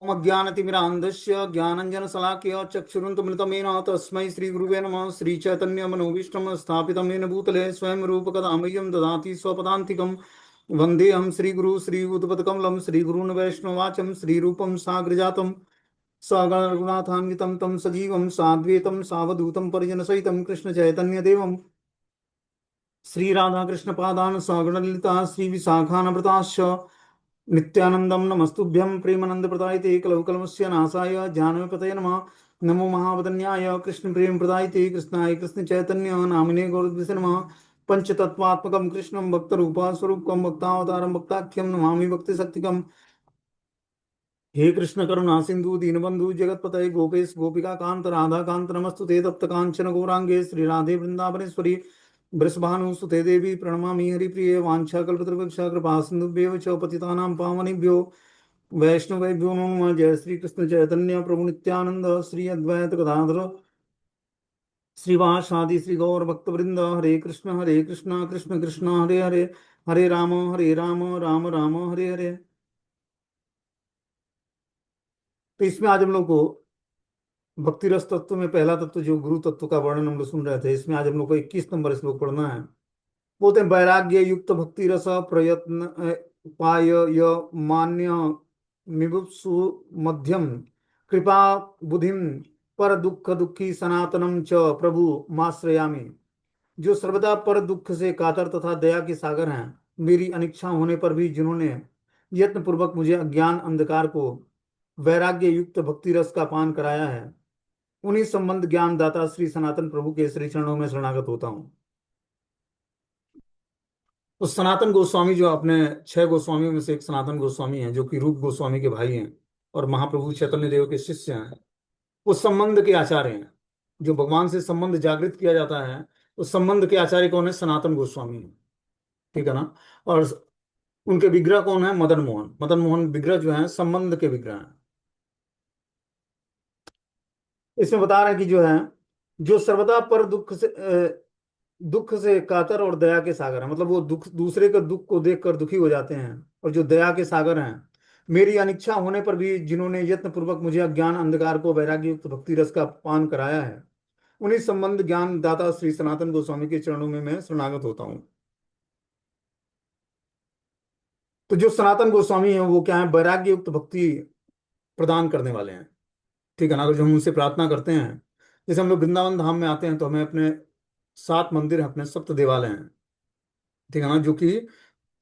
ज्ञानतिमिरान्धस्य ज्ञानञ्जनशलाकया चक्षुरुन्मिलितमेन तस्मै श्रीगुरुवे नमः। श्रीचैतन्यमनोभीष्टं स्थापितं येन भूतले स्वयं रूपकदा मह्यं ददाति स्वपदान्तिकं। वन्देऽहं श्रीगुरु श्रीयुतपदकमलं श्रीगुरून् वैष्णवाचं श्रीरूपं साग्रजातं सगणरघुनाथान्वितं तं सजीवं साद्वैतं सावधूतं परिजनसहितं कृष्णचैतन्यदेवं श्रीराधाकृष्णपादान् सगणललिता श्रीविशाखान्विताश्च नित्यानंदम नमस्तुभ्यं प्रेमानंद प्रदायते कलवकलमस्य नाशाय जानवीपतये नमः। नमो महावदन्याय कृष्ण प्रेम प्रदायते कृष्णाय कृष्ण चैतन्य नामिने गौरद्विषे नमः। पंचतत्वात्मकं कृष्णं भक्त रूपा स्वरूपकं भक्तावतारं भक्ताख्यं नमामि भक्ति शक्तिकम्। हे कृष्ण करुणा सिंधु दीनबंधु जगतपतये गोपेश गोपिका कांत राधा कांत नमस्तुते तप्त कांचन गौरांगे श्री राधे वृंदावनेश्वरी वृषभानुसुते देवी प्रणमामि हरिप्रिये वाञ्छाकल्पतरुभ्यश्च कृपा सिन्धुभ्यो च पतितानां पावनेभ्यो वैष्णवेभ्यो नमो नमः। जय श्री कृष्ण चैतन्य प्रभु नित्यानंद श्री अद्वैत गदाधर श्रीवासादि श्री गौर भक्तवृंद। हरे कृष्ण कृष्ण कृष्ण हरे हरे, हरे राम राम राम हरे हरे। तो इसमें आज हम लोग को भक्ति रस तत्व में पहला तत्व जो गुरु तत्व का वर्णन हम लोग सुन रहे थे, इसमें आज हम लोग को 21 नंबर श्लोक पढ़ना है। बोलते हैं वैराग्य युक्त भक्ति रस प्रयत्न पाय य मान्य मिबुत्सु मध्यम कृपा बुधिम पर दुख दुखी सनातनम च प्रभु माश्रयामि। जो सर्वदा पर दुख से कातर तथा दया के सागर हैं, मेरी अनिच्छा होने पर भी जिन्होंने यत्न पूर्वक मुझे अज्ञान अंधकार को वैराग्य युक्त भक्ति रस का पान कराया है, उन्हीं संबंध ज्ञान दाता श्री सनातन प्रभु के श्री चरणों में शरणागत होता हूं। तो सनातन गोस्वामी जो अपने 6 गोस्वामियों में से एक सनातन गोस्वामी हैं, जो कि रूप गोस्वामी के भाई हैं और महाप्रभु चैतन्य देव के शिष्य हैं, वो संबंध के आचार्य हैं। जो भगवान से संबंध जागृत किया जाता है, उस संबंध के आचार्य कौन है? सनातन गोस्वामी है। ठीक है ना। और उनके विग्रह कौन है? मदन मोहन। मदन मोहन विग्रह जो है संबंध के विग्रह हैं। इसमें बता रहे हैं कि जो है, जो सर्वदा पर दुख से कातर और दया के सागर हैं, मतलब वो दुख दूसरे के दुख को देखकर दुखी हो जाते हैं, और जो दया के सागर हैं, मेरी अनिच्छा होने पर भी जिन्होंने यत्न पूर्वक मुझे अज्ञान अंधकार को वैराग्य युक्त भक्ति रस का पान कराया है, उन्हीं संबंध ज्ञान दाता श्री सनातन गोस्वामी के चरणों में मैं शरणागत होता हूँ। तो जो सनातन गोस्वामी हैं वो क्या है? वैराग्य युक्त भक्ति प्रदान करने वाले हैं। ठीक है ना। अगर जो हम उनसे प्रार्थना करते हैं, जैसे हम लोग वृंदावन धाम में आते हैं तो हमें अपने 7 मंदिर हैं, अपने सप्त देवालय हैं। ठीक है ना, जो कि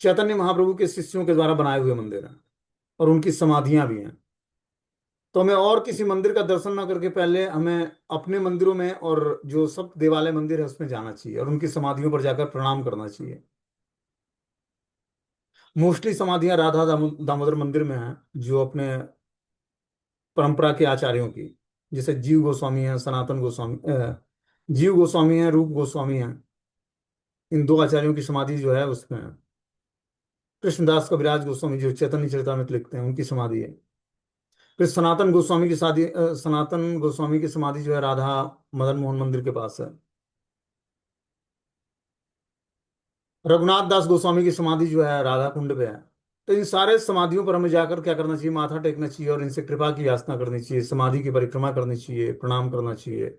चैतन्य महाप्रभु के शिष्यों के द्वारा बनाए हुए मंदिर हैं, और उनकी समाधियां भी हैं। तो हमें और किसी मंदिर का दर्शन ना करके पहले हमें अपने मंदिरों में और जो सब देवालय मंदिर है उसमें जाना चाहिए और उनकी समाधियों पर जाकर प्रणाम करना चाहिए। मोस्टली समाधियां राधा दामोदर मंदिर में हैं, जो अपने परंपरा के आचार्यों की, जैसे जीव गोस्वामी हैं, सनातन गोस्वामी जीव गोस्वामी हैं, रूप गोस्वामी हैं। इन 2 आचार्यों की समाधि जो है उसमें है। कृष्णदास कविराज गोस्वामी जो चैतन्य चरितामृत लिखते हैं, उनकी समाधि है। फिर सनातन गोस्वामी की समाधि जो है राधा मदन मोहन मंदिर के पास है। रघुनाथ दास गोस्वामी की समाधि जो है राधा कुंड पे है। तो इन सारे समाधियों पर हमें जाकर क्या करना चाहिए? माथा टेकना चाहिए और इनसे कृपा की याचना करनी चाहिए, समाधि की परिक्रमा करनी चाहिए, प्रणाम करना चाहिए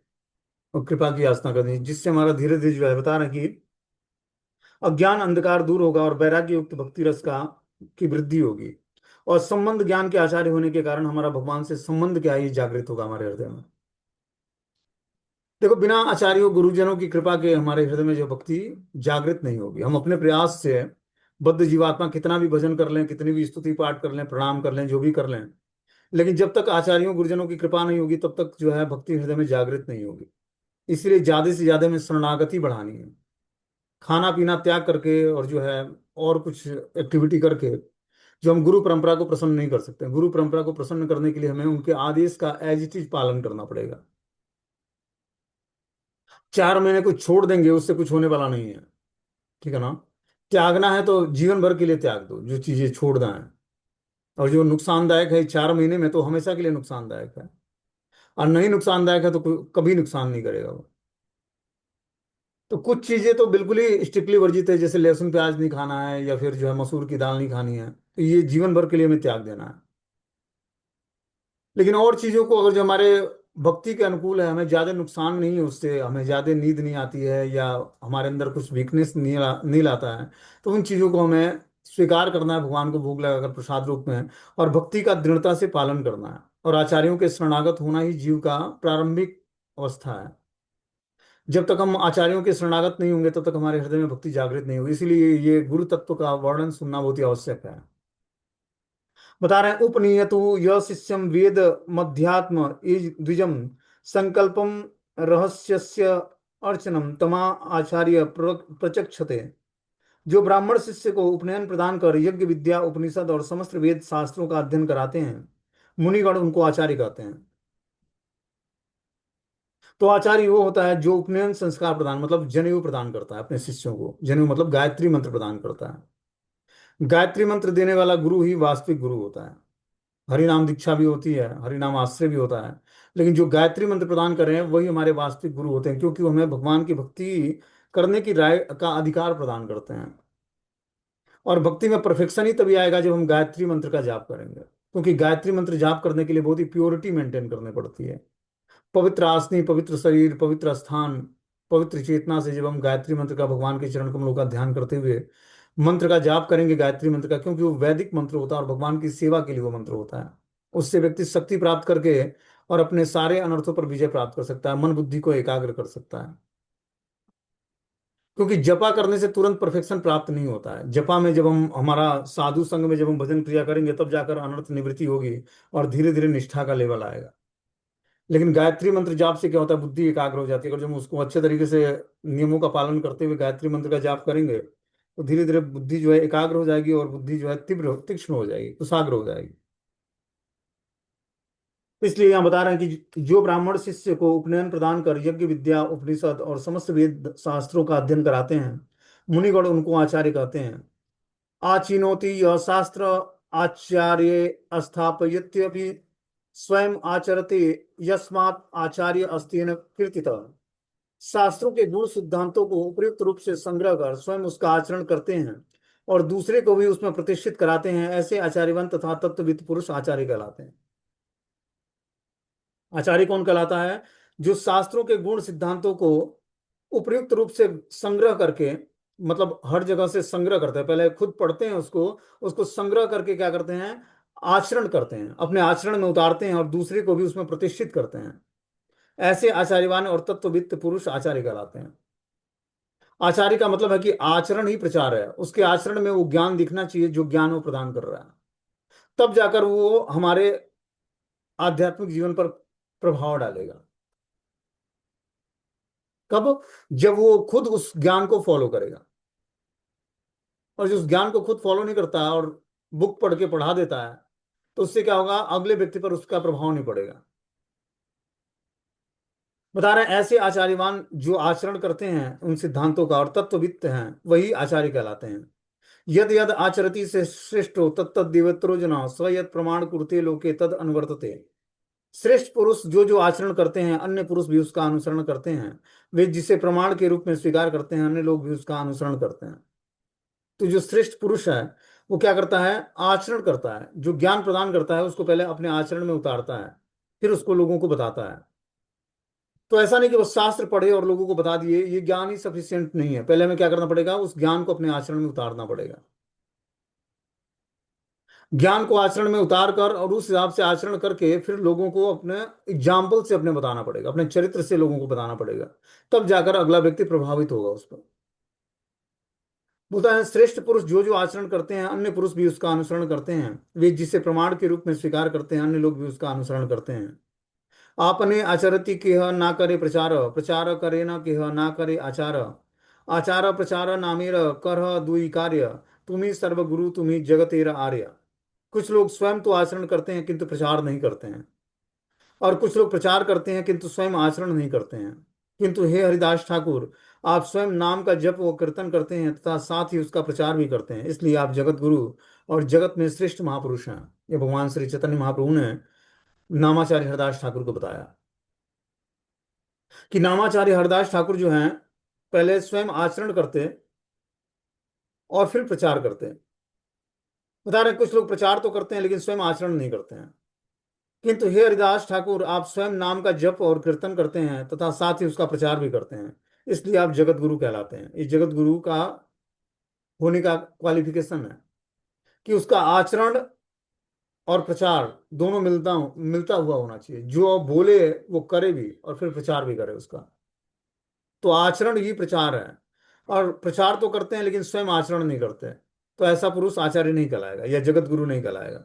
और कृपा की याचना करनी चाहिए, जिससे हमारा धीरे धीरे जो है बता रहे हैं कि अज्ञान अंधकार दूर होगा और वैराग्य युक्त भक्ति रस का की वृद्धि होगी। और संबंध ज्ञान के आचार्य होने के कारण हमारा भगवान से संबंध क्या है, ये जागृत होगा हमारे हृदय में। देखो, बिना आचार्यों गुरुजनों की कृपा के हमारे हृदय में जो भक्ति जागृत नहीं होगी। हम अपने प्रयास से बद्ध जीवात्मा कितना भी भजन कर लें, कितनी भी स्तुति पाठ कर लें, प्रणाम कर लें, जो भी कर लें, लेकिन जब तक आचार्यों गुरुजनों की कृपा नहीं होगी तब तक जो है भक्ति हृदय में जागृत नहीं होगी। इसलिए ज्यादा से ज्यादा में शरणागति बढ़ानी है। खाना पीना त्याग करके और जो है और कुछ एक्टिविटी करके जो हम गुरु परंपरा को प्रसन्न नहीं कर सकते। गुरु परंपरा को प्रसन्न करने के लिए हमें उनके आदेश का एज इट इज पालन करना पड़ेगा। 4 महीने कुछ छोड़ देंगे उससे कुछ होने वाला नहीं है। ठीक है ना। त्यागना है तो जीवन भर के लिए त्याग दो जो चीजें छोड़ना है, और जो नुकसानदायक है 4 महीने में तो हमेशा के लिए नुकसानदायक है, और नहीं नुकसानदायक है तो कभी नुकसान नहीं करेगा वो। तो कुछ चीजें तो बिल्कुल ही स्ट्रिक्टली वर्जित है, जैसे लहसुन प्याज नहीं खाना है, या फिर जो है मसूर की दाल नहीं खानी है, तो ये जीवन भर के लिए हमें त्याग देना है। लेकिन और चीजों को अगर जो हमारे भक्ति के अनुकूल है, हमें ज्यादा नुकसान नहीं है उससे, हमें ज्यादा नींद नहीं आती है या हमारे अंदर कुछ वीकनेस नहीं लाता है, तो उन चीजों को हमें स्वीकार करना है, भगवान को भोग लगाकर प्रसाद रूप में, और भक्ति का दृढ़ता से पालन करना है। और आचार्यों के शरणागत होना ही जीव का प्रारंभिक अवस्था है। जब तक हम आचार्यों के शरणागत नहीं होंगे तब तक हमारे हृदय में भक्ति जागृत नहीं होगी। इसीलिए ये गुरु तत्व का वर्णन सुनना बहुत ही आवश्यक है। बता रहे हैं, उपनियतु यह शिष्यम वेद मध्यात्म इज द्विजम संकल्पम रहस्यस्य अर्चनम तमा आचार्य प्रचक्षते। जो ब्राह्मण शिष्य को उपनयन प्रदान कर यज्ञ विद्या उपनिषद और समस्त वेद शास्त्रों का अध्ययन कराते हैं, मुनिगण उनको आचार्य कहते हैं। तो आचार्य वो होता है जो उपनयन संस्कार प्रदान मतलब जनेऊ प्रदान करता है अपने शिष्यों को। जनेऊ मतलब गायत्री मंत्र प्रदान करता है। गायत्री मंत्र देने वाला गुरु ही वास्तविक गुरु होता है। हरि नाम दीक्षा भी होती है, हरि नाम आश्रय भी होता है, लेकिन जो गायत्री मंत्र प्रदान कर रहे हैं वही हमारे वास्तविक गुरु होते हैं, क्योंकि वो हमें भगवान की भक्ति करने की राय का अधिकार प्रदान करते हैं। और भक्ति में परफेक्शन ही तभी आएगा जब हम गायत्री मंत्र का जाप करेंगे, क्योंकि गायत्री मंत्र जाप करने के लिए बहुत ही प्योरिटी मेंटेन करनी पड़ती है। पवित्र आसनी, पवित्र शरीर, पवित्र स्थान, पवित्र चेतना से जब हम गायत्री मंत्र का, भगवान के चरण कमलों का ध्यान करते हुए मंत्र का जाप करेंगे गायत्री मंत्र का, क्योंकि वो वैदिक मंत्र होता है और भगवान की सेवा के लिए वो मंत्र होता है। उससे व्यक्ति शक्ति प्राप्त करके और अपने सारे अनर्थों पर विजय प्राप्त कर सकता है, मन बुद्धि को एकाग्र कर सकता है। क्योंकि जपा करने से तुरंत परफेक्शन प्राप्त नहीं होता है। जपा में जब हम हमारा साधु संग में जब हम भजन क्रिया करेंगे तब जाकर अनर्थ निवृत्ति होगी और धीरे धीरे निष्ठा का लेवल आएगा। लेकिन गायत्री मंत्र जाप से क्या होता है, बुद्धि एकाग्र हो जाती है। अगर जब हम उसको अच्छे तरीके से नियमों का पालन करते हुए गायत्री मंत्र का जाप करेंगे तो धीरे धीरे बुद्धि जो है एकाग्र हो जाएगी और बुद्धि जो है तीव्र तीक्ष्ण हो जाएगी, कुशाग्र हो जाएगी। इसलिए यहाँ बता रहे हैं कि जो ब्राह्मण शिष्य को उपनयन प्रदान कर यज्ञ विद्या उपनिषद और समस्त वेद शास्त्रों का अध्ययन कराते हैं, मुनिगण उनको आचार्य कहते हैं। आचिनोति यह शास्त्र आचार्य स्थापयत्यपि स्वयं आचरते यस्मात् आचार्य अस्तेन कीर्तितः। शास्त्रों के गुण सिद्धांतों को उपयुक्त रूप से संग्रह कर स्वयं उसका आचरण करते हैं और दूसरे को भी उसमें प्रतिष्ठित कराते हैं, ऐसे आचार्यवन तथा तत्वविद पुरुष आचार्य कहलाते हैं। आचार्य कौन कहलाता है? जो शास्त्रों के गुण सिद्धांतों को उपयुक्त रूप से संग्रह करके, मतलब हर जगह से संग्रह करते हैं, पहले खुद पढ़ते हैं उसको, उसको संग्रह करके क्या करते हैं, आचरण करते हैं, अपने आचरण में उतारते हैं और दूसरे को भी उसमें प्रतिष्ठित करते हैं। ऐसे आचार्यवान और तत्ववित्त पुरुष आचार्य कहलाते हैं। आचार्य का मतलब है कि आचरण ही प्रचार है, उसके आचरण में वो ज्ञान दिखना चाहिए जो ज्ञान वो प्रदान कर रहा है, तब जाकर वो हमारे आध्यात्मिक जीवन पर प्रभाव डालेगा। कब? जब वो खुद उस ज्ञान को फॉलो करेगा। और जो उस ज्ञान को खुद फॉलो नहीं करता और बुक पढ़ के पढ़ा देता है, तो उससे क्या होगा, अगले व्यक्ति पर उसका प्रभाव नहीं पड़ेगा। बता रहे हैं, ऐसे आचार्यवान जो आचरण करते हैं उन सिद्धांतों का और तत्ववित्त हैं वही आचार्य कहलाते हैं। यद यद आचरति से श्रेष्ठो तत्त देवत्रो जना स यद प्रमाण कुरुते लोके तद अनुवर्तते। श्रेष्ठ पुरुष जो जो आचरण करते हैं अन्य पुरुष भी उसका अनुसरण करते हैं, वे जिसे प्रमाण के रूप में स्वीकार करते हैं अन्य लोग भी उसका अनुसरण करते हैं। तो जो श्रेष्ठ पुरुष है वो क्या करता है, आचरण करता है, जो ज्ञान प्रदान करता है उसको पहले अपने आचरण में उतारता है, फिर उसको लोगों को बताता है। तो ऐसा नहीं कि बस शास्त्र पढ़े और लोगों को बता दिए, ये ज्ञान ही सफिशियंट नहीं है, पहले हमें क्या करना पड़ेगा, उस ज्ञान को अपने आचरण में उतारना पड़ेगा। ज्ञान को आचरण में उतार कर और उस हिसाब से आचरण करके फिर लोगों को अपने एग्जाम्पल से अपने बताना पड़ेगा, अपने चरित्र से लोगों को बताना पड़ेगा, तब जाकर अगला व्यक्ति प्रभावित होगा उस पर। बोलता है, श्रेष्ठ पुरुष जो जो आचरण करते हैं अन्य पुरुष भी उसका अनुसरण करते हैं, वे जिसे प्रमाण के रूप में स्वीकार करते हैं अन्य लोग भी उसका अनुसरण करते हैं। आपने आचरति केह ना करे प्रचार, प्रचार करे न केह ना करे आचार, आचार प्रचार नामेर करह दुई कार्य, तुम्ही सर्वगुरु तुम्ही जगतेर आर्य। कुछ लोग स्वयं तो आचरण करते हैं किंतु प्रचार नहीं करते हैं, और कुछ लोग प्रचार करते हैं किंतु स्वयं आचरण नहीं करते हैं। किंतु हे हरिदास ठाकुर, आप स्वयं नाम का जप व कीर्तन करते हैं तथा साथ ही उसका प्रचार भी करते हैं, इसलिए आप जगत गुरु और जगत में श्रेष्ठ महापुरुष हैं। ये भगवान श्री चैतन्य महाप्रभु ने नामाचार्य हरदास ठाकुर को बताया कि नामाचार्य हरदास ठाकुर जो हैं पहले स्वयं आचरण करते और फिर प्रचार करते। बता रहे हैं, कुछ लोग प्रचार तो करते हैं लेकिन स्वयं आचरण नहीं करते हैं। किंतु हे हरिदास ठाकुर, आप स्वयं नाम का जप और कीर्तन करते हैं तथा साथ ही उसका प्रचार भी करते हैं, इसलिए आप जगत गुरु कहलाते हैं। इस जगत गुरु का होने का क्वालिफिकेशन है कि उसका आचरण और प्रचार दोनों मिलता हुआ होना चाहिए। जो आप बोले वो करे भी और फिर प्रचार भी करे उसका। तो आचरण ही प्रचार है। और प्रचार तो करते हैं लेकिन स्वयं आचरण नहीं करते, तो ऐसा पुरुष आचार्य नहीं कहलाएगा या जगत गुरु नहीं कहलाएगा।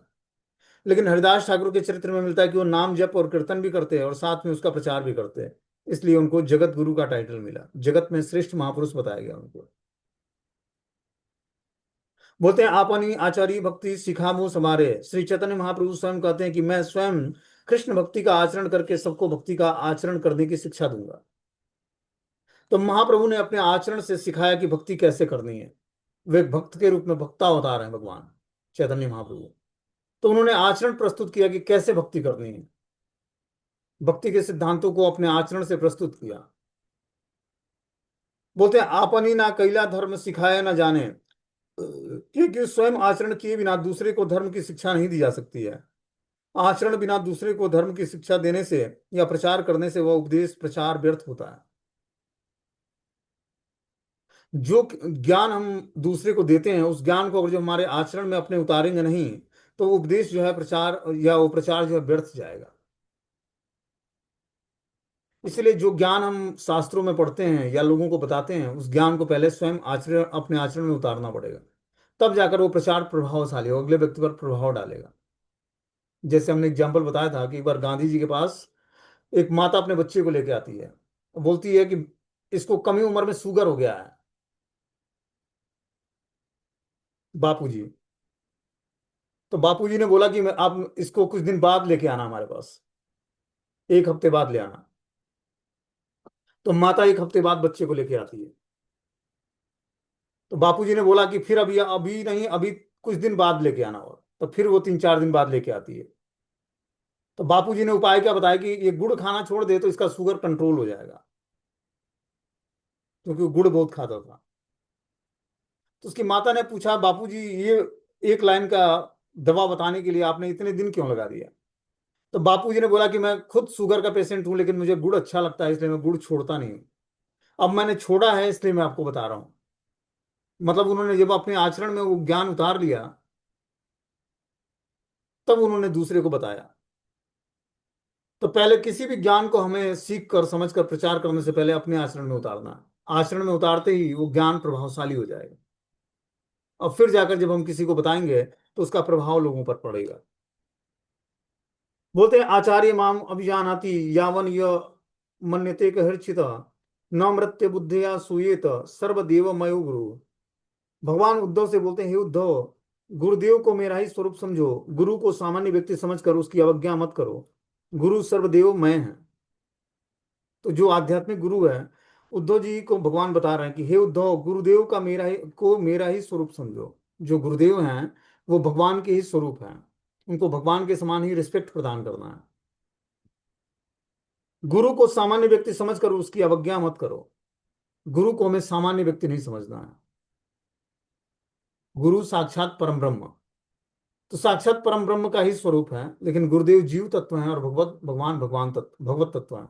लेकिन हरिदास ठाकुर के चरित्र में मिलता है कि वो नाम जप और कीर्तन भी करते हैं और साथ में उसका प्रचार भी करते हैं, इसलिए उनको जगत गुरु का टाइटल मिला, जगत में श्रेष्ठ महापुरुष बताया गया उनको। बोलते हैं आपनी आचार्य भक्ति सिखामो समारे। श्री चैतन्य महाप्रभु स्वयं कहते हैं कि मैं स्वयं कृष्ण भक्ति का आचरण करके सबको भक्ति का आचरण करने की शिक्षा दूंगा। तो महाप्रभु ने अपने आचरण से सिखाया कि भक्ति कैसे करनी है। वे भक्त के रूप में भक्ता अवतार हैं भगवान चैतन्य महाप्रभु। तो उन्होंने आचरण प्रस्तुत किया कि कैसे भक्ति करनी है, भक्ति के सिद्धांतों को अपने आचरण से प्रस्तुत किया। बोलते हैं आपनी ना कैला धर्म सिखाया ना जाने, क्योंकि स्वयं आचरण किए बिना दूसरे को धर्म की शिक्षा नहीं दी जा सकती है। आचरण बिना दूसरे को धर्म की शिक्षा देने से या प्रचार करने से वह उपदेश प्रचार व्यर्थ होता है। जो ज्ञान हम दूसरे को देते हैं उस ज्ञान को अगर जो हमारे आचरण में अपने उतारेंगे नहीं, तो वो उपदेश जो है प्रचार या वो प्रचार जो है व्यर्थ जाएगा। इसलिए जो ज्ञान हम शास्त्रों में पढ़ते हैं या लोगों को बताते हैं, उस ज्ञान को पहले स्वयं आचरण अपने आचरण में उतारना पड़ेगा, तब जाकर वो प्रचार प्रभावशाली हो, अगले व्यक्ति पर प्रभाव डालेगा। जैसे हमने एग्जाम्पल बताया था कि एक बार गांधी जी के पास एक माता अपने बच्चे को लेके आती है, बोलती है कि इसको कम ही उम्र में शुगर हो गया है बापूजी। तो बापूजी ने बोला कि मैं आप इसको कुछ दिन बाद लेके आना हमारे पास, एक हफ्ते बाद ले आना। तो माता एक हफ्ते बाद बच्चे को लेके आती है। तो बापूजी ने बोला कि फिर अभी अभी नहीं, अभी कुछ दिन बाद लेके आना। और तो फिर वो 3-4 दिन बाद लेके आती है। तो बापूजी ने उपाय क्या बताया कि ये गुड़ खाना छोड़ दे तो इसका शुगर कंट्रोल हो जाएगा, क्योंकि वो गुड़ बहुत खाता था। तो उसकी माता ने पूछा बापूजी, ये एक लाइन का दवा बताने के लिए आपने इतने दिन क्यों लगा दिया? तो बापूजी ने बोला कि मैं खुद शुगर का पेशेंट हूं, लेकिन मुझे गुड़ अच्छा लगता है इसलिए मैं गुड़ छोड़ता नहीं हूं। अब मैंने छोड़ा है इसलिए मैं आपको बता रहा हूं। मतलब उन्होंने जब अपने आचरण में वो ज्ञान उतार लिया, तब उन्होंने दूसरे को बताया। तो पहले किसी भी ज्ञान को हमें सीख कर समझ कर प्रचार करने से पहले अपने आचरण में उतारना है। आचरण में उतारते ही वो ज्ञान प्रभावशाली हो जाएगा, और फिर जाकर जब हम किसी को बताएंगे तो उसका प्रभाव लोगों पर पड़ेगा। बोलते हैं आचार्य माम अभिजानाति यावन य मन्यते हर्षित न मृत्य बुद्धिया सूयेत सर्वदेव मयो गुरु। भगवान उद्धव से बोलते हैं, हे उद्धव, गुरुदेव को मेरा ही स्वरूप समझो, गुरु को सामान्य व्यक्ति समझकर उसकी अवज्ञा मत करो। गुरु सर्वदेव मैं है। तो जो आध्यात्मिक गुरु है, उद्धव जी को भगवान बता रहे हैं कि हे उद्धव, गुरुदेव का मेरा ही स्वरूप समझो। जो गुरुदेव हैं वो भगवान के ही स्वरूप हैं, उनको भगवान के समान ही रिस्पेक्ट प्रदान करना है। गुरु को सामान्य व्यक्ति समझकर उसकी अवज्ञा मत करो। गुरु को हमें सामान्य व्यक्ति नहीं समझना है। गुरु साक्षात परम ब्रह्म, तो साक्षात परम ब्रह्म का ही स्वरूप है। लेकिन गुरुदेव जीव तत्व हैं और भगवान तत्व भगवत तत्व है।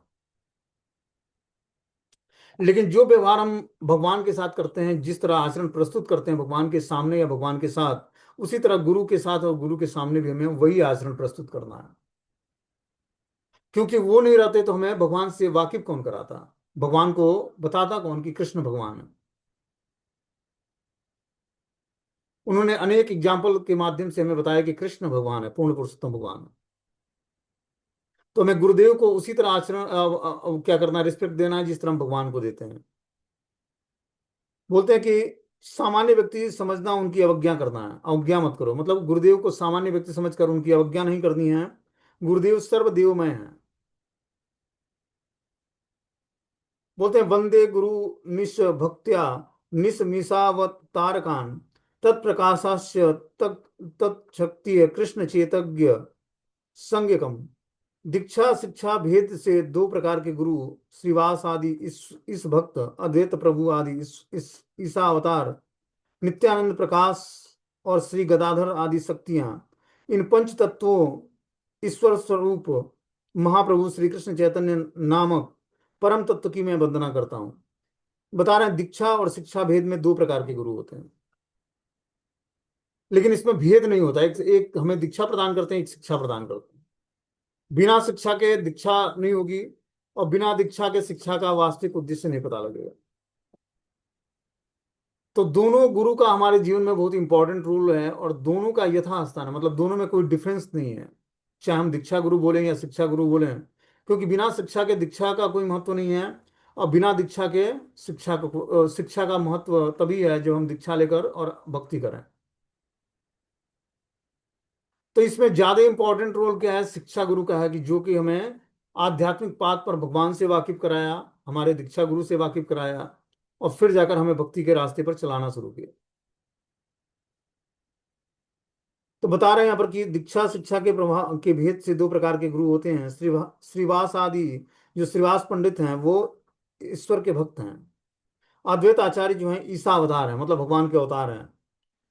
लेकिन जो व्यवहार हम भगवान के साथ करते हैं, जिस तरह आचरण प्रस्तुत करते हैं भगवान के सामने या भगवान के साथ, उसी तरह गुरु के साथ और गुरु के सामने भी हमें वही आचरण प्रस्तुत करना है। क्योंकि वो नहीं रहते तो हमें भगवान से वाकिफ कौन कराता, भगवान को बताता कौन कि कृष्ण भगवान है। उन्होंने अनेक एग्जाम्पल के माध्यम से हमें बताया कि कृष्ण भगवान है, पूर्ण पुरुषोत्तम भगवान है। तो हमें गुरुदेव को उसी तरह आचरण क्या करना, रिस्पेक्ट देना है जिस तरह हम भगवान को देते हैं। बोलते हैं कि सामान्य व्यक्ति समझना, उनकी अवज्ञा करना है। अवज्ञा मत करो, मतलब गुरुदेव को सामान्य व्यक्ति समझकर उनकी अवज्ञा नहीं करनी है। गुरुदेव सर्वदेवमय है। बोलते हैं वंदे गुरु निश भक्त्या निशमिषावतारकान तत्प्रकाशास्य तत्शक्ति कृष्ण चेतज्ञ संज्ञकम। दीक्षा शिक्षा भेद से दो प्रकार के गुरु, श्रीवास आदि इस भक्त, अद्वैत प्रभु आदि इस ईसा अवतार, नित्यानंद प्रकाश और श्री गदाधर आदि शक्तियां, इन पंच तत्वों ईश्वर स्वरूप महाप्रभु श्री कृष्ण चैतन्य नामक परम तत्व की मैं वंदना करता हूं। बता रहे हैं दीक्षा और शिक्षा भेद में दो प्रकार के गुरु होते हैं, लेकिन इसमें भेद नहीं होता। एक हमें दीक्षा प्रदान करते हैं, एक शिक्षा प्रदान करते हैं। बिना शिक्षा के दीक्षा नहीं होगी, और बिना दीक्षा के शिक्षा का वास्तविक उद्देश्य नहीं पता लगेगा। तो दोनों गुरु का हमारे जीवन में बहुत इंपॉर्टेंट रोल है, और दोनों का यथास्थान है, मतलब दोनों में कोई डिफरेंस नहीं है, चाहे हम दीक्षा गुरु बोलें या शिक्षा गुरु बोलें। क्योंकि बिना शिक्षा के दीक्षा का कोई महत्व नहीं है, और बिना दीक्षा के शिक्षा का महत्व तभी है जब हम दीक्षा लेकर और भक्ति करें। तो इसमें ज्यादा इंपॉर्टेंट रोल क्या है, शिक्षा गुरु का है, कि जो कि हमें आध्यात्मिक पाथ पर भगवान से वाकिफ कराया, हमारे दीक्षा गुरु से वाकिफ कराया, और फिर जाकर हमें भक्ति के रास्ते पर चलाना शुरू किया। तो बता रहे हैं यहाँ पर कि दीक्षा शिक्षा के प्रभाव के भेद से दो प्रकार के गुरु होते हैं। श्रीवास आदि, जो श्रीवास पंडित हैं वो ईश्वर के भक्त हैं। अद्वैत आचार्य जो हैं ईसा अवतार हैं, मतलब भगवान के अवतार हैं।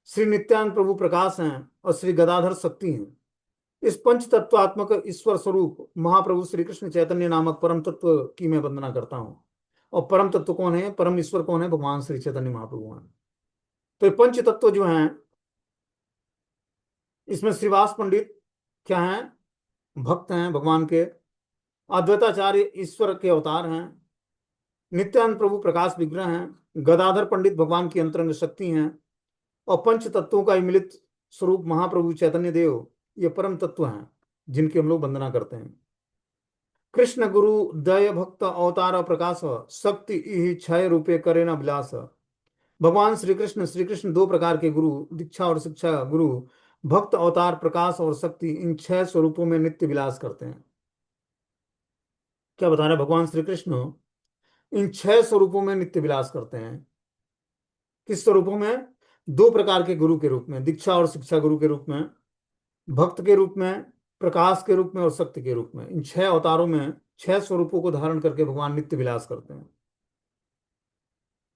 श्री नित्यानंद प्रभु प्रकाश हैं, और श्री गदाधर शक्ति हैं। इस पंच तत्वात्मक ईश्वर स्वरूप महाप्रभु श्री कृष्ण चैतन्य नामक परम तत्व की मैं वंदना करता हूँ। और परम तत्व कौन है, परम ईश्वर कौन है, भगवान श्री चैतन्य महाप्रभु हैं। तो ये पंच तत्व जो हैं, इसमें श्रीवास पंडित क्या हैं, भक्त हैं भगवान के। अद्वैताचार्य ईश्वर के अवतार हैं। नित्यानंद प्रभु प्रकाश विग्रह हैं। गदाधर पंडित भगवान की अंतरंग शक्ति हैं। और पंच तत्वों का मिलित स्वरूप महाप्रभु चैतन्य देव, ये परम तत्व हैं जिनकी हम लोग वंदना करते हैं। कृष्ण गुरु दय भक्त अवतार प्रकाश, शक्ति इहि क्षय रूपे करे न विलास। भगवान श्री कृष्ण दो प्रकार के गुरु, दीक्षा और शिक्षा गुरु, भक्त अवतार प्रकाश और शक्ति, इन छह स्वरूपों में नित्य विलास करते हैं। क्या बता रहे हैं, भगवान श्री कृष्ण इन छह स्वरूपों में नित्य विलास करते हैं। किस स्वरूपों में, दो प्रकार के गुरु के रूप में, दीक्षा और शिक्षा गुरु के रूप में, भक्त के रूप में, प्रकाश के रूप में और शक्ति के रूप में। इन छह अवतारों में छह स्वरूपों को धारण करके भगवान नित्य विलास करते हैं।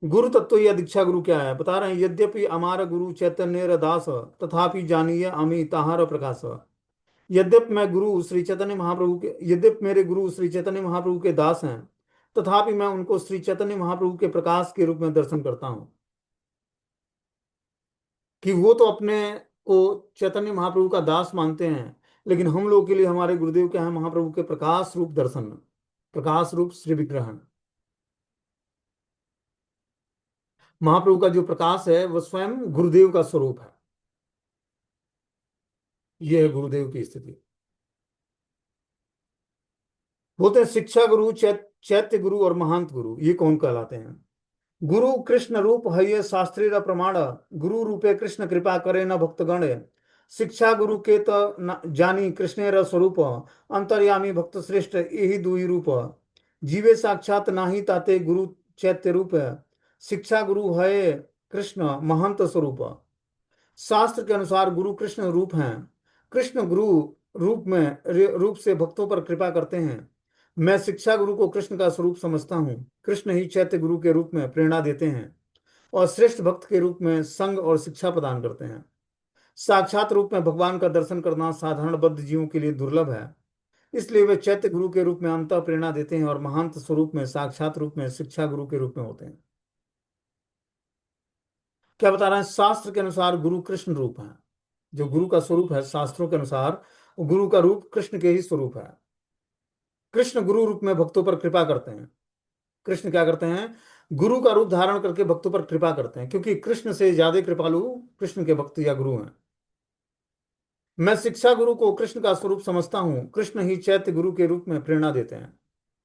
गुरु तत्व या दीक्षा गुरु क्या है, बता रहे हैं। यद्यपि अमार गुरु चैतन्य दास, तथापि जानिए अमी ताहार प्रकाश। यद्यपि मैं गुरु श्री चैतन्य महाप्रभु के यद्यपि मेरे गुरु श्री चैतन्य महाप्रभु के दास हैं, तथापि मैं उनको श्री चैतन्य महाप्रभु के प्रकाश के रूप में दर्शन करता हूं। कि वो तो अपने को चैतन्य महाप्रभु का दास मानते हैं, लेकिन हम लोग के लिए हमारे गुरुदेव क्या है, महाप्रभु के प्रकाश रूप दर्शन, प्रकाश रूप श्री विग्रह। महाप्रभु का जो प्रकाश है वो स्वयं गुरुदेव का स्वरूप है। यह है गुरुदेव की स्थिति। बोलते हैं शिक्षा गुरु, चैत्य गुरु और महंत गुरु, ये कौन कहलाते हैं। गुरु कृष्ण रूप है ये शास्त्री प्रमाण, गुरु रूपे कृष्ण कृपा करे न भक्तगण। शिक्षा गुरु के त जानी कृष्णेर स्वरूप, अंतर्यामी भक्त श्रेष्ठ यही दुई रूप। जीवे साक्षात नाही ताते गुरु चैत्य रूप, शिक्षा गुरु है कृष्ण महंत स्वरूप। शास्त्र के अनुसार गुरु कृष्ण रूप हैं। कृष्ण गुरु रूप से भक्तों पर कृपा करते हैं। मैं शिक्षा गुरु को कृष्ण का स्वरूप समझता हूँ। कृष्ण ही चैत्य गुरु के रूप में प्रेरणा देते हैं, और श्रेष्ठ भक्त के रूप में संग और शिक्षा प्रदान करते हैं। साक्षात रूप में भगवान का दर्शन करना साधारण बद्ध जीवों के लिए दुर्लभ है, इसलिए वे चैत्य गुरु के रूप में अंतः प्रेरणा देते हैं, और महांत स्वरूप में साक्षात रूप में शिक्षा गुरु के रूप में होते हैं। क्या बता रहे हैं, शास्त्र के अनुसार गुरु कृष्ण रूप है। जो गुरु का स्वरूप है शास्त्रों के अनुसार, वो गुरु का रूप कृष्ण के ही स्वरूप है। कृष्ण गुरु रूप में भक्तों पर कृपा करते हैं। कृष्ण क्या करते हैं, गुरु का रूप धारण करके भक्तों पर कृपा करते हैं, क्योंकि कृष्ण से ज्यादा कृपालु कृष्ण के भक्त या गुरु हैं। मैं शिक्षा गुरु को कृष्ण का स्वरूप समझता हूँ। कृष्ण ही चैत्य गुरु के रूप में प्रेरणा देते हैं।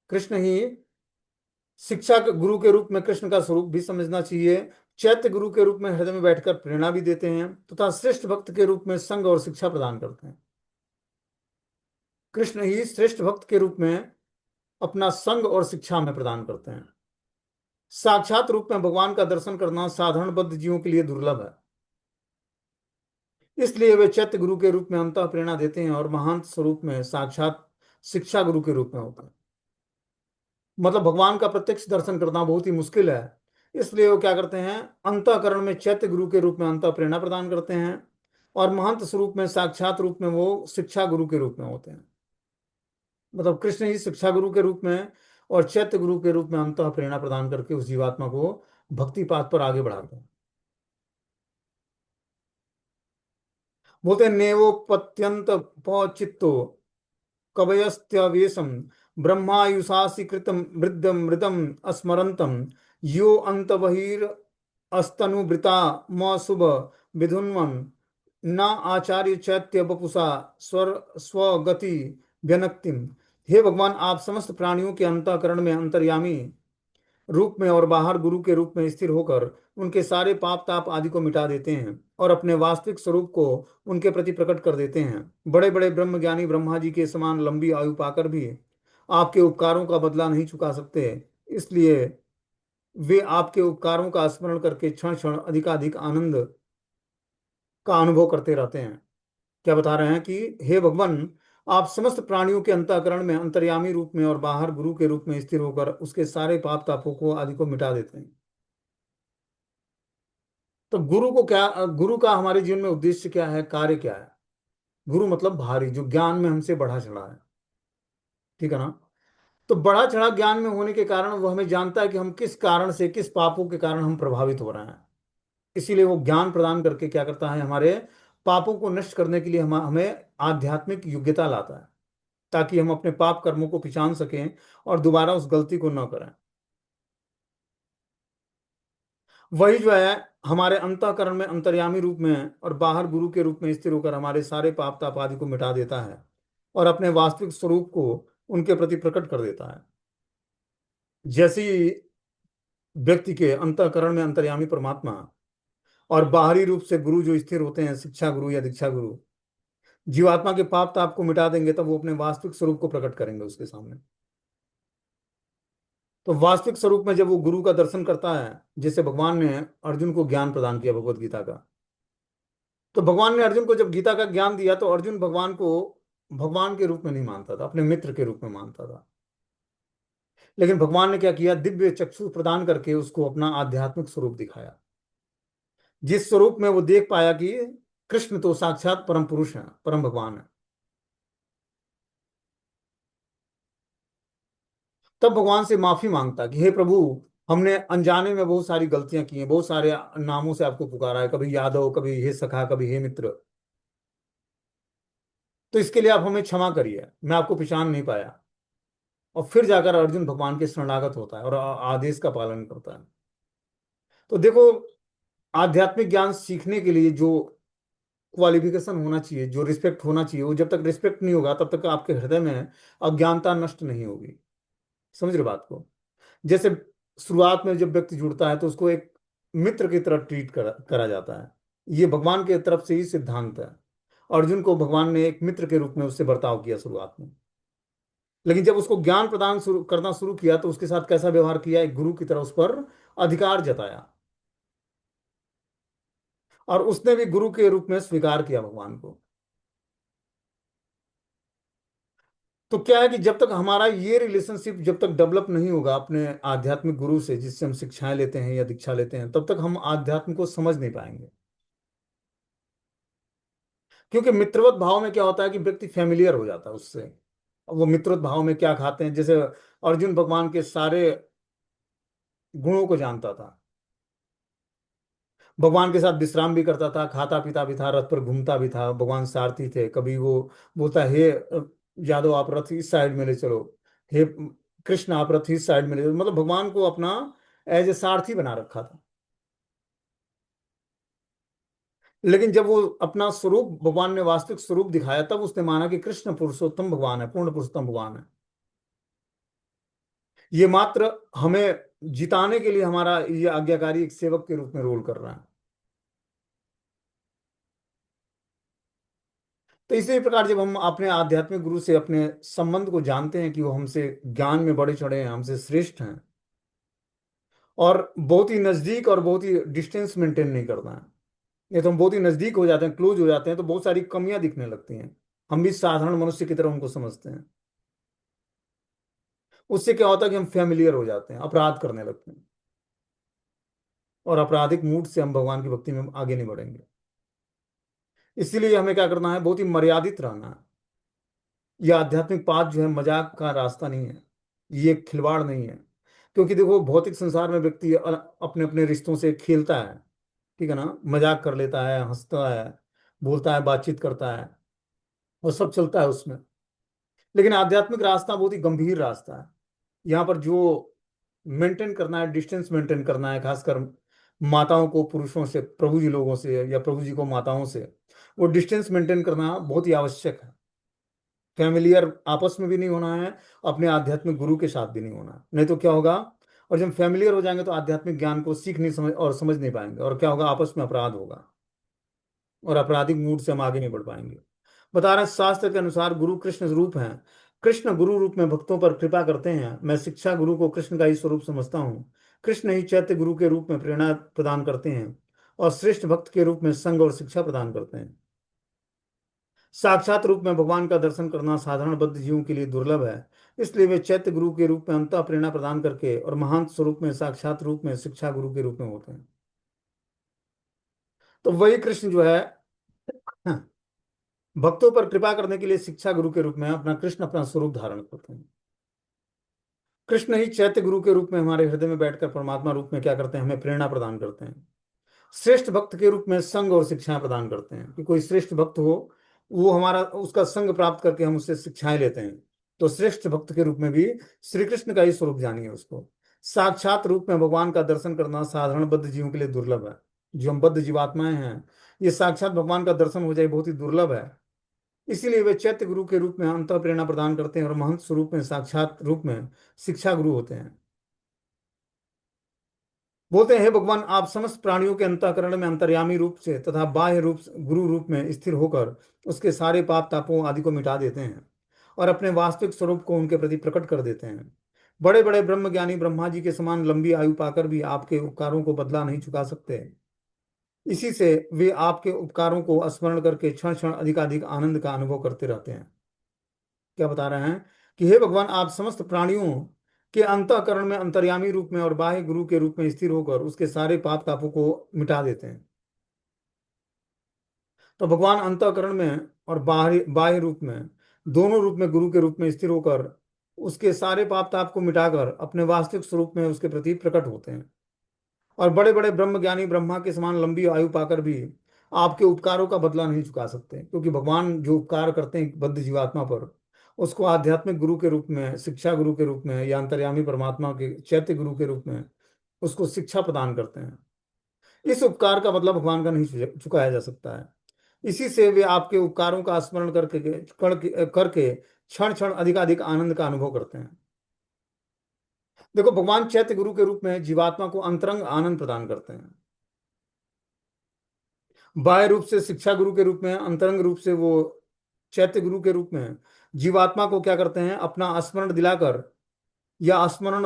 कृष्ण ही शिक्षा के गुरु के रूप में कृष्ण का स्वरूप भी समझना चाहिए। चैत्य गुरु के रूप में हृदय में बैठकर प्रेरणा भी देते हैं, तथा श्रेष्ठ भक्त के रूप में संग और शिक्षा प्रदान करते हैं। कृष्ण ही श्रेष्ठ भक्त के रूप में अपना संग और शिक्षा में प्रदान करते हैं। साक्षात रूप में भगवान का दर्शन करना साधारण बद्ध जीवों के लिए दुर्लभ है, इसलिए वे चैत्य गुरु के रूप में अंतः प्रेरणा देते हैं, और महांत स्वरूप में साक्षात शिक्षा गुरु के रूप में होते हैं। मतलब भगवान का प्रत्यक्ष दर्शन करना बहुत ही मुश्किल है, इसलिए वो क्या करते हैं, अंतःकरण में चैत्य गुरु के रूप में अंतः प्रेरणा प्रदान करते हैं, और महंत स्वरूप में, साक्षात रूप में वो शिक्षा गुरु के रूप में होते हैं। मतलब कृष्ण ही शिक्षा गुरु के रूप में और चैत्य गुरु के रूप में अंतः प्रेरणा प्रदान करके उस जीवात्मा को भक्ति पाथ पर आगे बढ़ाते हैं। बोलते हैं नेवोपत्यंत पचित्तो कवयस्त्यवेशम ब्रह्मायुषासि कृतम वृद्धम मृतम स्मरंतम यो अंत बहिर अस्तनुवृता म शुभ विधुन्वन न आचार्य चैत्य बपुषा स्वर स्वगति व्यनक्तिम। हे भगवान, आप समस्त प्राणियों के अंतःकरण में अंतर्यामी रूप में और बाहर गुरु के रूप में स्थिर होकर उनके सारे पाप ताप आदि को मिटा देते हैं और अपने वास्तविक स्वरूप को उनके प्रति प्रकट कर देते हैं। बड़े बड़े ब्रह्म ज्ञानी ब्रह्मा जी के समान लंबी आयु पाकर भी आपके उपकारों का बदला नहीं चुका सकते, इसलिए वे आपके उपकारों का स्मरण करके क्षण क्षण अधिकाधिक आनंद का अनुभव करते रहते हैं। क्या बता रहे हैं कि हे भगवान, आप समस्त प्राणियों के अंतःकरण में अंतर्यामी रूप में और बाहर गुरु के रूप में स्थिर होकर उसके सारे पाप तापों को आदि को मिटा देते हैं। तो गुरु को क्या, गुरु का हमारे जीवन में उद्देश्य क्या है, कार्य क्या है? गुरु मतलब भारी, जो ज्ञान में हमसे बढ़ा चढ़ा है। ठीक है ना? तो बढ़ा चढ़ा ज्ञान में होने के कारण वो हमें जानता है कि हम किस कारण से, किस पापों के कारण हम प्रभावित हो रहे हैं। इसीलिए वो ज्ञान प्रदान करके क्या करता है, हमारे पापों को नष्ट करने के लिए हमें आध्यात्मिक योग्यता लाता है, ताकि हम अपने पाप कर्मों को पहचान सकें और दोबारा उस गलती को न करें। वही जो है हमारे अंतःकरण में अंतर्यामी रूप में और बाहर गुरु के रूप में स्थिर होकर हमारे सारे पाप ताप आदि को मिटा देता है और अपने वास्तविक स्वरूप को उनके प्रति प्रकट कर देता है। जैसे ही व्यक्ति के अंतःकरण में अंतर्यामी परमात्मा और बाहरी रूप से गुरु जो स्थिर होते हैं, शिक्षा गुरु या दीक्षा गुरु, जीवात्मा के पाप ताप को मिटा देंगे, तब वो अपने वास्तविक स्वरूप को प्रकट करेंगे उसके सामने। तो वास्तविक स्वरूप में जब वो गुरु का दर्शन करता है, जैसे भगवान ने अर्जुन को ज्ञान प्रदान किया भगवत गीता का, तो भगवान ने अर्जुन को जब गीता का ज्ञान दिया तो अर्जुन भगवान को भगवान के रूप में नहीं मानता था, अपने मित्र के रूप में मानता था। लेकिन भगवान ने क्या किया, दिव्य चक्षु प्रदान करके उसको अपना आध्यात्मिक स्वरूप दिखाया, जिस स्वरूप में वो देख पाया कि कृष्ण तो साक्षात परम पुरुष है, परम भगवान है। तब भगवान से माफी मांगता कि हे प्रभु, हमने अनजाने में बहुत सारी गलतियां की हैं, बहुत सारे नामों से आपको पुकारा है, कभी यादव, कभी हे सखा, कभी हे मित्र। तो इसके लिए आप हमें क्षमा करिए, मैं आपको पहचान नहीं पाया। और फिर जाकर अर्जुन भगवान के शरणागत होता है और आदेश का पालन करता है। तो देखो, आध्यात्मिक ज्ञान सीखने के लिए जो क्वालिफिकेशन होना चाहिए, जो रिस्पेक्ट होना चाहिए, वो जब तक रिस्पेक्ट नहीं होगा तब तक आपके हृदय में अज्ञानता नष्ट नहीं होगी। समझ रहे बात को? जैसे शुरुआत में जब व्यक्ति जुड़ता है तो उसको एक मित्र की तरह ट्रीट करा जाता है। ये भगवान की तरफ से ही सिद्धांत है। अर्जुन को भगवान ने एक मित्र के रूप में उससे बर्ताव किया शुरुआत में, लेकिन जब उसको ज्ञान प्रदान करना शुरू किया तो उसके साथ कैसा व्यवहार किया, एक गुरु की तरह उस पर अधिकार जताया और उसने भी गुरु के रूप में स्वीकार किया भगवान को। तो क्या है कि जब तक हमारा ये रिलेशनशिप जब तक डेवलप नहीं होगा अपने आध्यात्मिक गुरु से, जिससे हम शिक्षाएं लेते हैं या दीक्षा लेते हैं, तब तक हम आध्यात्म को समझ नहीं पाएंगे। क्योंकि मित्रवत भाव में क्या होता है कि व्यक्ति फेमिलियर हो जाता है उससे। अब वो मित्रवत भाव में क्या खाते हैं, जैसे अर्जुन भगवान के सारे गुणों को जानता था, भगवान के साथ विश्राम भी करता था, खाता पीता भी था, रथ पर घूमता भी था, भगवान सारथी थे। कभी वो बोलता हे यादव आप रथ इस साइड में ले चलो, हे कृष्ण आप रथ इस साइड में ले चलो, मतलब भगवान को अपना एज ए सारथी बना रखा था। लेकिन जब वो अपना स्वरूप भगवान ने वास्तविक स्वरूप दिखाया, तब उसने माना कि कृष्ण पुरुषोत्तम भगवान है, पूर्ण पुरुषोत्तम भगवान है। ये मात्र हमें जिताने के लिए हमारा ये आज्ञाकारी एक सेवक के रूप में रोल कर रहा है। तो इसी प्रकार जब हम अपने आध्यात्मिक गुरु से अपने संबंध को जानते हैं कि वो हमसे ज्ञान में बड़े चढ़े हैं, हमसे श्रेष्ठ हैं और बहुत ही नजदीक और बहुत ही डिस्टेंस मेंटेन नहीं करना है, नहीं तो हम बहुत ही नजदीक हो जाते हैं, क्लोज हो जाते हैं, तो बहुत सारी कमियां दिखने लगती हैं। हम भी साधारण मनुष्य की तरह उनको समझते हैं। उससे क्या होता है कि हम फेमिलियर हो जाते हैं, अपराध करने लगते हैं और आपराधिक मूड से हम भगवान की भक्ति में आगे नहीं बढ़ेंगे। इसीलिए हमें क्या करना है, बहुत ही मर्यादित रहना है। यह आध्यात्मिक पाथ जो है मजाक का रास्ता नहीं है, ये खिलवाड़ नहीं है। क्योंकि देखो, भौतिक संसार में व्यक्ति अपने अपने रिश्तों से खेलता है, ठीक है ना, मजाक कर लेता है, हंसता है, बोलता है, बातचीत करता है, और सब चलता है उसमें। लेकिन आध्यात्मिक रास्ता बहुत ही गंभीर रास्ता है। यहाँ पर जो मेंटेन करना है, डिस्टेंस मेंटेन करना है, खासकर माताओं को पुरुषों से, प्रभु जी लोगों से, या प्रभु जी को माताओं से, वो डिस्टेंस मेंटेन करना बहुत ही आवश्यक है। फैमिलियर आपस में भी नहीं होना है, अपने आध्यात्मिक गुरु के साथ भी नहीं होना है। नहीं तो क्या होगा, और जब फैमिलियर हो जाएंगे तो आध्यात्मिक ज्ञान को सीख नहीं समझ और समझ नहीं पाएंगे, और क्या होगा, आपस में अपराध होगा, और आपराधिक मूड से हम आगे नहीं बढ़ पाएंगे। बता रहे हैं, शास्त्र के अनुसार गुरु कृष्ण रूप हैं। कृष्ण गुरु रूप में भक्तों पर कृपा करते हैं। मैं शिक्षा गुरु को कृष्ण का ही स्वरूप समझता हूँ। कृष्ण ही चैत्य गुरु के रूप में प्रेरणा प्रदान करते हैं, और श्रेष्ठ भक्त के रूप में संग और शिक्षा प्रदान करते हैं। साक्षात रूप में भगवान का दर्शन करना साधारण बद्ध जीवों के लिए दुर्लभ है। इसलिए वे चैत्य गुरु के रूप में अंतः प्रेरणा प्रदान करके, और महान स्वरूप में साक्षात रूप में शिक्षा गुरु के रूप में होते हैं। तो वही कृष्ण जो है, भक्तों पर कृपा करने के लिए शिक्षा गुरु के रूप में कृष्ण अपना स्वरूप धारण करते हैं। कृष्ण ही चैत्य गुरु के रूप में हमारे हृदय में बैठकर परमात्मा रूप में क्या करते हैं, हमें प्रेरणा प्रदान करते हैं। श्रेष्ठ भक्त के रूप में संग और शिक्षाएं प्रदान करते हैं, कि कोई श्रेष्ठ भक्त हो, वो हमारा उसका संग प्राप्त करके हम उससे शिक्षाएं लेते हैं। तो श्रेष्ठ भक्त के रूप में भी श्री कृष्ण का ही स्वरूप जानिए उसको। साक्षात रूप में भगवान का दर्शन करना साधारण बद्ध जीवों के लिए दुर्लभ है। जो हम बद्ध जीवात्माएं हैं, ये साक्षात भगवान का दर्शन हो जाए बहुत ही दुर्लभ है। इसीलिए वे चैत्य गुरु के रूप में अंत प्रेरणा प्रदान करते हैं, और महंत स्वरूप में साक्षात रूप में शिक्षा गुरु होते हैं। बोलते हैं, हे भगवान, आप समस्त प्राणियों के अंतःकरण में अंतर्यामी रूप से तथा बाह्य रूप गुरु रूप में स्थिर होकर उसके सारे पाप तापों आदि को मिटा देते हैं, और अपने वास्तविक स्वरूप को उनके प्रति प्रकट कर देते हैं। बड़े बड़े ब्रह्म ज्ञानी ब्रह्मा जी के समान लंबी आयु पाकर भी आपके उपकारों को बदला नहीं चुका सकते। इसी से वे आपके उपकारों को स्मरण करके क्षण क्षण अधिकाधिक आनंद का अनुभव करते रहते हैं। क्या बता रहे हैं, कि हे भगवान, आप समस्त प्राणियों के अंतःकरण में अंतर्यामी रूप में और बाह्य गुरु के रूप में स्थिर होकर उसके सारे पाप तापों को मिटा देते हैं। तो भगवान अंतःकरण में और बाहरी बाह्य रूप में, दोनों रूप में गुरु के रूप में स्थिर होकर उसके सारे पाप ताप को मिटाकर अपने वास्तविक स्वरूप में उसके प्रति प्रकट होते हैं। और बड़े बड़े ब्रह्म ज्ञानी ब्रह्मा के समान लंबी आयु पाकर भी आपके उपकारों का बदला नहीं चुका सकते, क्योंकि भगवान जो उपकार करते हैं बद्ध जीवात्मा पर, उसको आध्यात्मिक गुरु के रूप में, शिक्षा गुरु के रूप में, या अंतर्यामी परमात्मा के चैत्य गुरु के रूप में उसको शिक्षा प्रदान करते हैं। इस उपकार का बदला भगवान का नहीं चुकाया जा सकता है। इसी से वे आपके उपकारों का स्मरण करके क्षण क्षण अधिकाधिक आनंद का अनुभव करते हैं। देखो, भगवान चैत्य गुरु के रूप में जीवात्मा को अंतरंग आनंद प्रदान करते हैं। बाह्य रूप से शिक्षा गुरु के रूप में, अंतरंग रूप से वो चैत्य गुरु के रूप में जीवात्मा को क्या करते हैं, अपना स्मरण दिलाकर, या स्मरण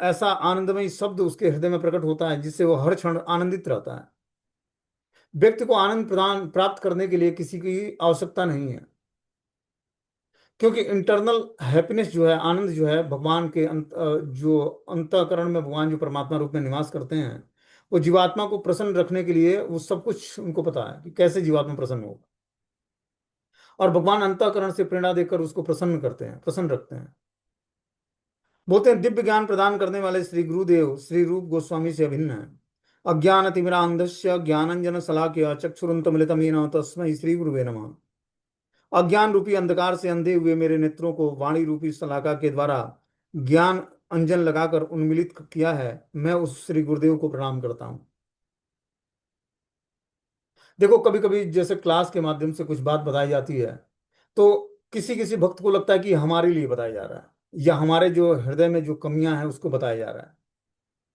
ऐसा आनंदमय शब्द उसके हृदय में प्रकट होता है जिससे वो हर क्षण आनंदित रहता है। व्यक्ति को आनंद प्रदान प्राप्त करने के लिए किसी की आवश्यकता नहीं है, क्योंकि इंटरनल हैप्पीनेस जो है, आनंद जो है, भगवान के जो अंतःकरण में भगवान जो परमात्मा रूप में निवास करते हैं, वो जीवात्मा को प्रसन्न रखने के लिए वो सब कुछ उनको पता है कि कैसे जीवात्मा प्रसन्न हो। और भगवान अंतःकरण से प्रेरणा देकर उसको प्रसन्न करते हैं, प्रसन्न रखते हैं। बोलते हैं, दिव्य ज्ञान प्रदान करने वाले श्री गुरुदेव श्री रूप गोस्वामी से अभिन्न है। अज्ञान तिमिरांधस्य ज्ञानंजन शलाकया चक्षुरुन्मीलितं येन तस्मै श्री गुरुवे नमः। अज्ञान रूपी अंधकार से अंधे हुए मेरे नेत्रों को वाणी रूपी शलाका के द्वारा ज्ञान अंजन लगाकर उन्मिलित किया है, मैं उस श्री गुरुदेव को प्रणाम करता हूँ। देखो, कभी कभी जैसे क्लास के माध्यम से कुछ बात बताई जाती है, तो किसी किसी भक्त को लगता है कि हमारे लिए बताया जा रहा है, या हमारे जो हृदय में जो कमियां हैं उसको बताया जा रहा है।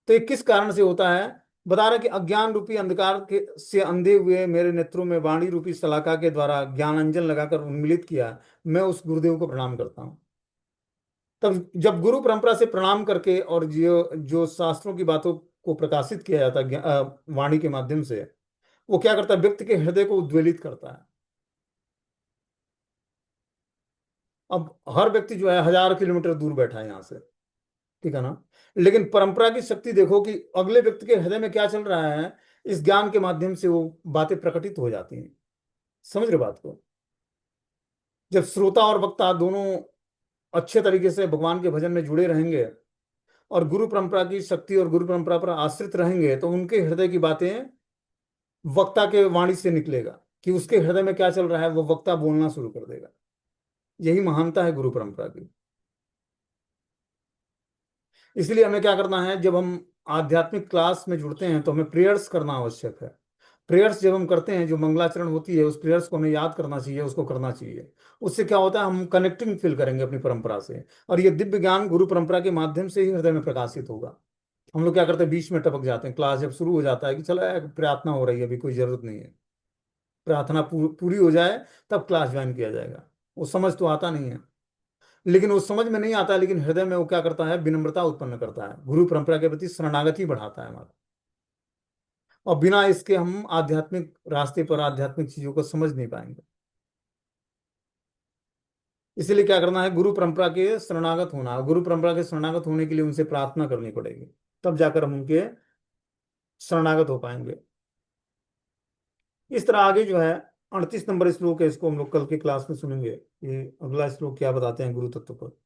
तो ये किस कारण से होता है, बता रहा है कि अज्ञान रूपी अंधकार के से अंधे हुए मेरे नेत्रों में वाणी रूपी शलाका के द्वारा ज्ञान अंजन लगाकर उन्मिलित किया, मैं उस गुरुदेव को प्रणाम करता हूँ। तब जब गुरु परंपरा से प्रणाम करके, और जो जो शास्त्रों की बातों को प्रकाशित किया जाता है वाणी के माध्यम से, वो क्या करता है, व्यक्ति के हृदय को उद्वेलित करता है। अब हर व्यक्ति जो है 1000 किलोमीटर दूर बैठा है यहाँ से, ठीक है ना, लेकिन परंपरा की शक्ति देखो कि अगले व्यक्ति के हृदय में क्या चल रहा है, इस ज्ञान के माध्यम से वो बातें प्रकटित हो जाती हैं। समझ रहे बात को? जब श्रोता और वक्ता दोनों अच्छे तरीके से भगवान के भजन में जुड़े रहेंगे और गुरु परंपरा की शक्ति और गुरु परंपरा पर आश्रित रहेंगे, तो उनके हृदय की बातें वक्ता के वाणी से निकलेगा, कि उसके हृदय में क्या चल रहा है वो वक्ता बोलना शुरू कर देगा। यही महानता है गुरु परंपरा की। इसलिए हमें क्या करना है, जब हम आध्यात्मिक क्लास में जुड़ते हैं तो हमें प्रेयर्स करना आवश्यक है। प्रेयर्स जब हम करते हैं, जो मंगलाचरण होती है, उस प्रेयर्स को हमें याद करना चाहिए, उसको करना चाहिए। उससे क्या होता है, हम कनेक्टिंग फील करेंगे अपनी परंपरा से, और ये दिव्य ज्ञान गुरु परंपरा के माध्यम से ही हृदय में प्रकाशित होगा। हम लोग क्या करते हैं, बीच में टपक जाते हैं, क्लास जब शुरू हो जाता है कि चलो यार, प्रार्थना हो रही है, अभी कोई जरूरत नहीं है, प्रार्थना पूरी हो जाए तब क्लास ज्वाइन किया जाएगा। वो समझ तो आता नहीं है, लेकिन वो समझ में नहीं आता है, लेकिन हृदय में वो क्या करता है, विनम्रता उत्पन्न करता है, गुरु परंपरा के प्रति शरणागति बढ़ाता है हमारा। और बिना इसके हम आध्यात्मिक रास्ते पर आध्यात्मिक चीजों को समझ नहीं पाएंगे। इसलिए क्या करना है, गुरु परंपरा के शरणागत होना। गुरु परंपरा के शरणागत होने के लिए उनसे प्रार्थना करनी पड़ेगी, तब जाकर हम उनके शरणागत हो पाएंगे। इस तरह आगे जो है 38 नंबर श्लोक है, इसको हम लोग कल के क्लास में सुनेंगे। ये अगला श्लोक क्या बताते हैं गुरु तत्व पर।